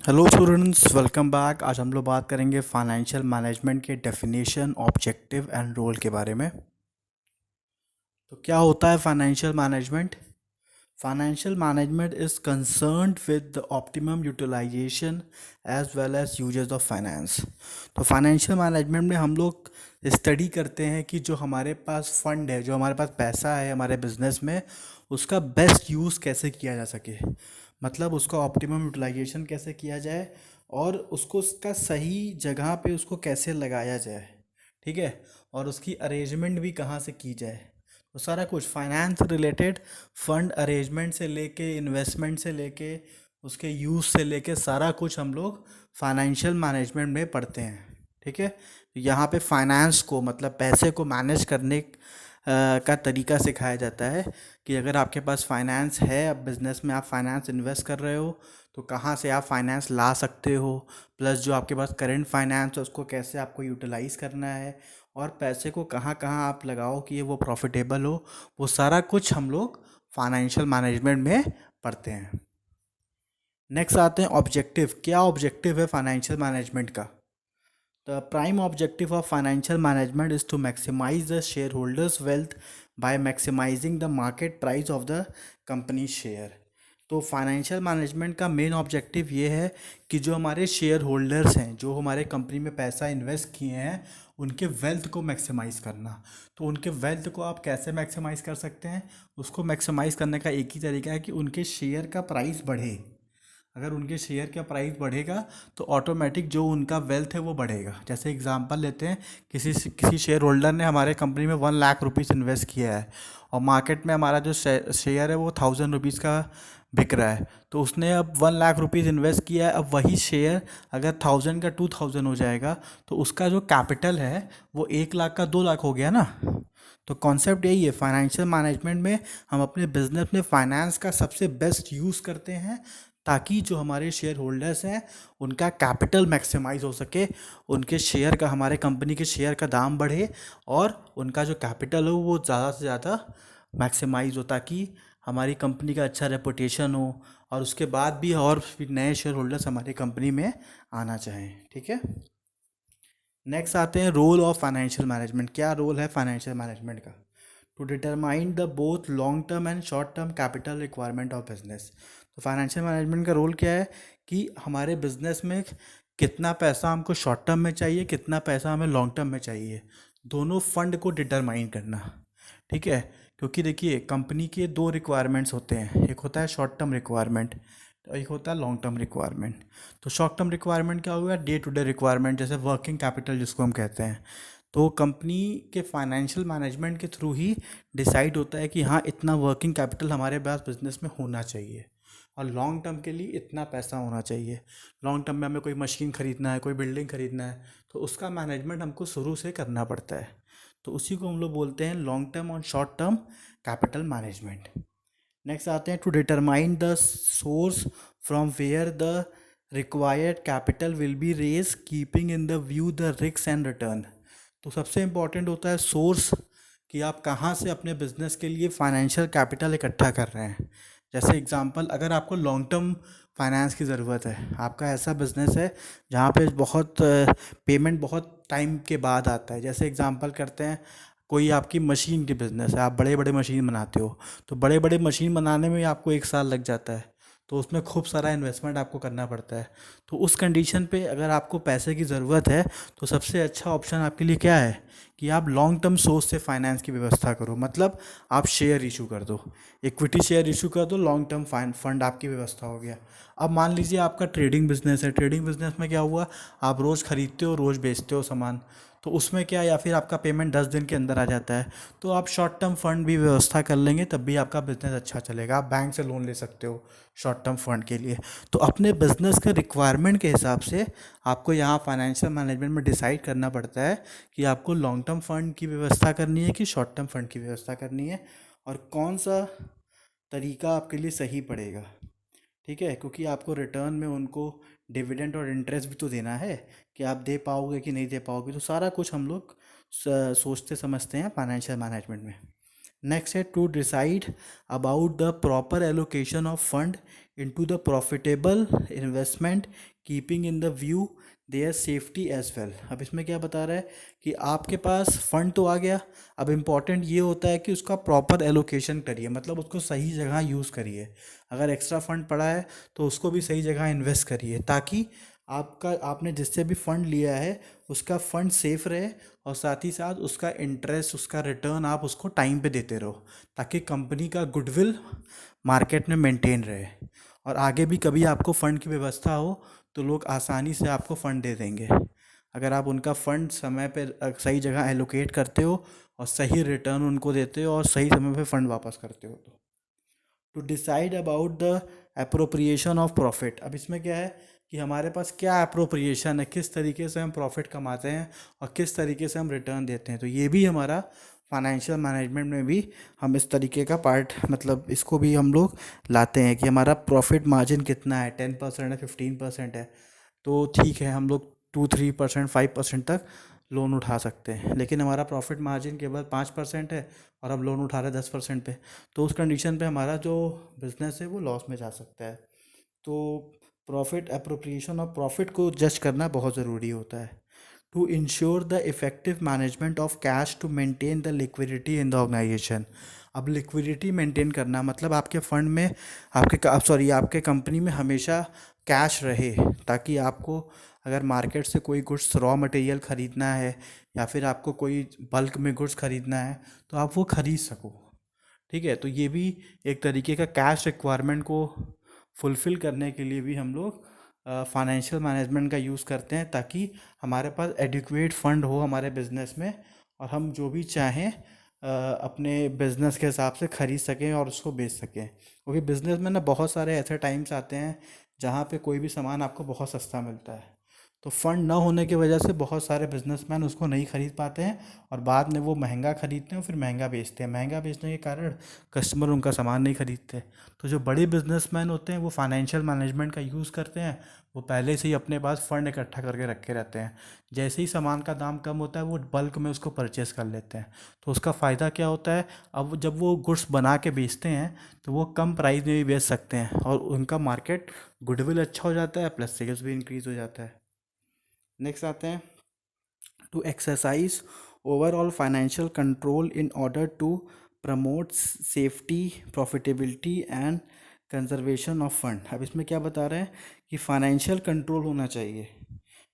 Hello students, welcome back. आज हम लोग बात करेंगे फाइनेंशियल मैनेजमेंट के डेफिनेशन, ऑब्जेक्टिव एंड रोल के बारे में। तो क्या होता है financial management? Financial management is concerned with the optimum utilisation as well as uses of finance. तो फाइनेंशियल मैनेजमेंट में हम लोग स्टडी करते हैं कि जो हमारे पास फंड है, जो हमारे पास पैसा है हमारे बिजनेस में, उसका बेस्ट यूज़ कैसे किया जा सके। मतलब उसका ऑप्टिमम यूटिलाइजेशन कैसे किया जाए और उसको उसका सही जगह पे उसको कैसे लगाया जाए, ठीक है। और उसकी अरेंजमेंट भी कहाँ से की जाए। तो सारा कुछ फाइनेंस रिलेटेड, फंड अरेंजमेंट से लेके इन्वेस्टमेंट से लेके उसके यूज़ से लेके सारा कुछ हम लोग फाइनेंशियल मैनेजमेंट में पढ़ते हैं, ठीक है। तो यहाँ पे फाइनेंस को मतलब पैसे को मैनेज करने का तरीका सिखाया जाता है कि अगर आपके पास फाइनेंस है, अब बिजनेस में आप फाइनेंस इन्वेस्ट कर रहे हो, तो कहाँ से आप फाइनेंस ला सकते हो, प्लस जो आपके पास करंट फाइनेंस है उसको कैसे आपको यूटिलाइज करना है, और पैसे को कहाँ कहाँ आप लगाओ कि ये वो प्रॉफिटेबल हो। वो सारा कुछ हम लोग फाइनेंशियल मैनेजमेंट में पढ़ते हैं। नेक्स्ट आते हैं ऑब्जेक्टिव। क्या ऑब्जेक्टिव है फाइनेंशियल मैनेजमेंट का? The prime objective of financial management is to maximize the shareholders' wealth by maximizing the market price of the company share। तो फाइनेंशियल मैनेजमेंट का मेन ऑब्जेक्टिव ये है कि जो हमारे शेयर होल्डर्स हैं, जो हमारे कंपनी में पैसा इन्वेस्ट किए हैं, उनके वेल्थ को मैक्सिमाइज़ करना। तो उनके वेल्थ को आप कैसे मैक्सिमाइज़ कर सकते हैं? उसको मैक्सिमाइज़ करने का एक ही तरीका है कि उनके शेयर का प्राइस बढ़े। अगर उनके शेयर का प्राइस बढ़ेगा तो ऑटोमेटिक जो उनका वेल्थ है वो बढ़ेगा। जैसे एग्जांपल लेते हैं, किसी शेयर होल्डर ने हमारे कंपनी में 1 लाख रुपीज़ इन्वेस्ट किया है और मार्केट में हमारा जो शेयर है वो 1000 रुपीज़ का बिक रहा है। तो उसने अब 1 लाख रुपीज़ इन्वेस्ट किया है। अब वही शेयर अगर 1000 का 2000 हो जाएगा तो उसका जो कैपिटल है वो 1 लाख का 2 लाख हो गया ना। तो कॉन्सेप्ट यही है फाइनेंशियल मैनेजमेंट में, हम अपने बिजनेस में फाइनेंस का सबसे बेस्ट यूज़ करते हैं ताकि जो हमारे शेयर होल्डर्स हैं उनका कैपिटल मैक्सिमाइज हो सके, उनके शेयर का, हमारे कंपनी के शेयर का दाम बढ़े और उनका जो कैपिटल हो वो ज़्यादा से ज़्यादा मैक्सिमाइज हो, ताकि हमारी कंपनी का अच्छा रेपुटेशन हो और उसके बाद भी और भी नए शेयर होल्डर्स हमारी कंपनी में आना चाहें, ठीक है। नेक्स्ट आते हैं रोल ऑफ फाइनेंशियल मैनेजमेंट। क्या रोल है फाइनेंशियल मैनेजमेंट का? To determine the both long term and short term capital requirement of business. तो फाइनेंशियल मैनेजमेंट का रोल क्या है कि हमारे बिजनेस में कितना पैसा हमको शॉर्ट टर्म में चाहिए, कितना पैसा हमें लॉन्ग टर्म में चाहिए, दोनों फंड को डिटरमाइन करना, ठीक है। क्योंकि देखिए कंपनी के दो रिक्वायरमेंट्स होते हैं, एक होता है शॉर्ट टर्म रिक्वायरमेंट, तो एक होता है लॉन्ग टर्म रिक्वायरमेंट। तो शॉर्ट टर्म रिक्वायरमेंट क्या होगा? डे टू डे रिक्वायरमेंट, जैसे वर्किंग कैपिटल जिसको हम कहते हैं। तो कंपनी के फाइनेंशियल मैनेजमेंट के थ्रू ही डिसाइड होता है कि हाँ इतना वर्किंग कैपिटल हमारे पास बिजनेस में होना चाहिए और लॉन्ग टर्म के लिए इतना पैसा होना चाहिए। लॉन्ग टर्म में हमें कोई मशीन खरीदना है, कोई बिल्डिंग खरीदना है, तो उसका मैनेजमेंट हमको शुरू से करना पड़ता है। तो उसी को हम लोग बोलते हैं लॉन्ग टर्म और short term capital management. Next आते हैं to determine the source from where the required capital will be raise keeping in the view the risk and return. तो सबसे इम्पॉर्टेंट होता है सोर्स, कि आप कहाँ से अपने बिजनेस के लिए फाइनेंशियल कैपिटल इकट्ठा कर रहे हैं। जैसे एग्जांपल, अगर आपको लॉन्ग टर्म फाइनेंस की ज़रूरत है, आपका ऐसा बिजनेस है जहाँ पे बहुत पेमेंट बहुत टाइम के बाद आता है। जैसे एग्जांपल करते हैं, कोई आपकी मशीन की बिज़नेस है, आप बड़े बड़े मशीन बनाते हो, तो बड़े बड़े मशीन बनाने में आपको 1 साल लग जाता है, तो उसमें खूब सारा इन्वेस्टमेंट आपको करना पड़ता है। तो उस कंडीशन पे अगर आपको पैसे की ज़रूरत है तो सबसे अच्छा ऑप्शन आपके लिए क्या है कि आप लॉन्ग टर्म सोर्स से फाइनेंस की व्यवस्था करो। मतलब आप शेयर इशू कर दो, इक्विटी शेयर इशू कर दो, लॉन्ग टर्म फंड आपकी व्यवस्था हो गया। अब मान लीजिए आपका ट्रेडिंग बिजनेस है, ट्रेडिंग बिजनेस में क्या हुआ, आप रोज़ खरीदते हो रोज़ बेचते हो सामान, तो उसमें क्या, या फिर आपका पेमेंट 10 दिन के अंदर आ जाता है, तो आप शॉर्ट टर्म फंड भी व्यवस्था कर लेंगे तब भी आपका बिजनेस अच्छा चलेगा। आप बैंक से लोन ले सकते हो शॉर्ट टर्म फंड के लिए। तो अपने बिजनेस के रिक्वायरमेंट के हिसाब से आपको यहाँ फाइनेंशियल मैनेजमेंट में डिसाइड करना पड़ता है कि आपको लॉन्ग टर्म फंड की व्यवस्था करनी है कि शॉर्ट टर्म फंड की व्यवस्था करनी है, और कौन सा तरीका आपके लिए सही पड़ेगा, ठीक है। क्योंकि आपको रिटर्न में उनको डिविडेंड और इंटरेस्ट भी तो देना है, कि आप दे पाओगे कि नहीं दे पाओगे। तो सारा कुछ हम लोग सोचते समझते हैं फाइनेंशियल मैनेजमेंट में। नेक्स्ट है to decide about the proper allocation of fund into the profitable investment keeping in the view their safety as well। अब इसमें क्या बता रहा है कि आपके पास फंड तो आ गया, अब इम्पॉर्टेंट ये होता है कि उसका प्रॉपर एलोकेशन करिए, मतलब उसको सही जगह यूज़ करिए। अगर एक्स्ट्रा फंड पड़ा है तो उसको भी सही जगह इन्वेस्ट करिए, ताकि आपका आपने जिससे भी फंड लिया है उसका फंड सेफ रहे, और साथ ही साथ उसका इंटरेस्ट, उसका रिटर्न आप उसको टाइम पे देते रहो, ताकि कंपनी का गुडविल मार्केट में मेंटेन रहे, और आगे भी कभी आपको फ़ंड की व्यवस्था हो तो लोग आसानी से आपको फ़ंड दे देंगे, अगर आप उनका फ़ंड समय पे सही जगह एलोकेट करते हो और सही रिटर्न उनको देते हो और सही समय पे फ़ंड वापस करते हो। तो to decide about the appropriation of profit, अब इसमें क्या है कि हमारे पास क्या अप्रोप्रिएशन है, किस तरीके से हम प्रॉफिट कमाते हैं और किस तरीके से हम रिटर्न देते हैं। तो ये भी हमारा फाइनेंशियल मैनेजमेंट में भी हम इस तरीके का पार्ट, मतलब इसको भी हम लोग लाते हैं कि हमारा प्रॉफिट मार्जिन कितना है, 10% है, 15% है, तो ठीक है, हम लोग 2-3%, 5% तक लोन उठा सकते हैं। लेकिन हमारा प्रॉफिट मार्जिन केवल 5% है और हम लोन उठा रहे हैं 10% पे, तो उस कंडीशन पे हमारा जो बिजनेस है वो लॉस में जा सकता है। तो प्रॉफिट अप्रोप्रिएशन ऑफ प्रॉफिट को जज करना बहुत ज़रूरी होता है। To ensure the effective management of cash to maintain the liquidity in the organisation. अब लिक्विडिटी मेंटेन करना मतलब आपके फंड में, आपके कंपनी में हमेशा कैश रहे, ताकि आपको अगर मार्केट से कोई गुड्स रॉ मटेरियल ख़रीदना है या फिर आपको कोई बल्क में गुड्स ख़रीदना है तो आप वो ख़रीद सको। ठीक है, तो ये भी एक तरीके का कैश रिक्वायरमेंट को फुलफ़िल करने के लिए भी हम लोग फाइनेंशियल मैनेजमेंट का यूज़ करते हैं, ताकि हमारे पास एडिक्वेट फंड हो हमारे बिज़नेस में, और हम जो भी चाहें अपने बिज़नेस के हिसाब से ख़रीद सकें और उसको बेच सकें। क्योंकि बिज़नेस में ना बहुत सारे ऐसे टाइम्स आते हैं जहाँ पे कोई भी सामान आपको बहुत सस्ता मिलता है, तो फंड ना होने की वजह से बहुत सारे बिजनेसमैन उसको नहीं खरीद पाते हैं, और बाद में वो महंगा खरीदते हैं और फिर महंगा बेचते हैं। महंगा बेचने के कारण कस्टमर उनका सामान नहीं खरीदते। तो जो बड़े बिजनेसमैन होते हैं वो फाइनेंशियल मैनेजमेंट का यूज़ करते हैं, वो पहले से ही अपने पास फंड इकट्ठा करके रखे रहते हैं। जैसे ही सामान का दाम कम होता है वो बल्क में उसको परचेस कर लेते हैं। तो उसका फ़ायदा क्या होता है, अब जब वो गुड्स बना के बेचते हैं तो वो कम प्राइस में भी बेच सकते हैं, और उनका मार्केट गुडविल अच्छा हो जाता है, प्लस सेल्स भी इंक्रीज़ हो जाता है। नेक्स्ट आते हैं, to exercise overall financial control in order to promote safety, profitability and conservation of fund. अब इसमें क्या बता रहे हैं कि फाइनेंशियल कंट्रोल होना चाहिए।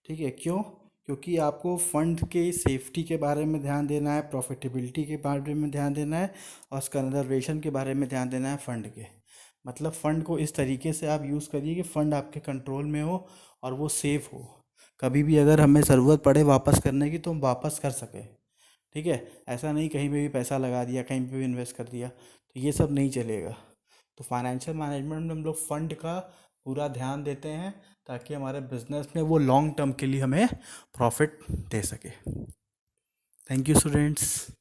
ठीक है, क्यों? क्योंकि आपको फंड के सेफ्टी के बारे में ध्यान देना है, प्रॉफिटेबिलिटी के बारे में ध्यान देना है, और कंजर्वेशन के बारे में ध्यान देना है फंड के। मतलब फ़ंड को इस तरीके से आप यूज़ करिए कि फ़ंड आपके कंट्रोल में हो और वो सेफ़ हो, कभी भी अगर हमें ज़रूरत पड़े वापस करने की तो हम वापस कर सकें। ठीक है, ऐसा नहीं कहीं पे भी पैसा लगा दिया, कहीं पे भी इन्वेस्ट कर दिया, तो ये सब नहीं चलेगा। तो फाइनेंशियल मैनेजमेंट में हम लोग फंड का पूरा ध्यान देते हैं, ताकि हमारे बिजनेस में वो लॉन्ग टर्म के लिए हमें प्रॉफिट दे सके। Thank you students.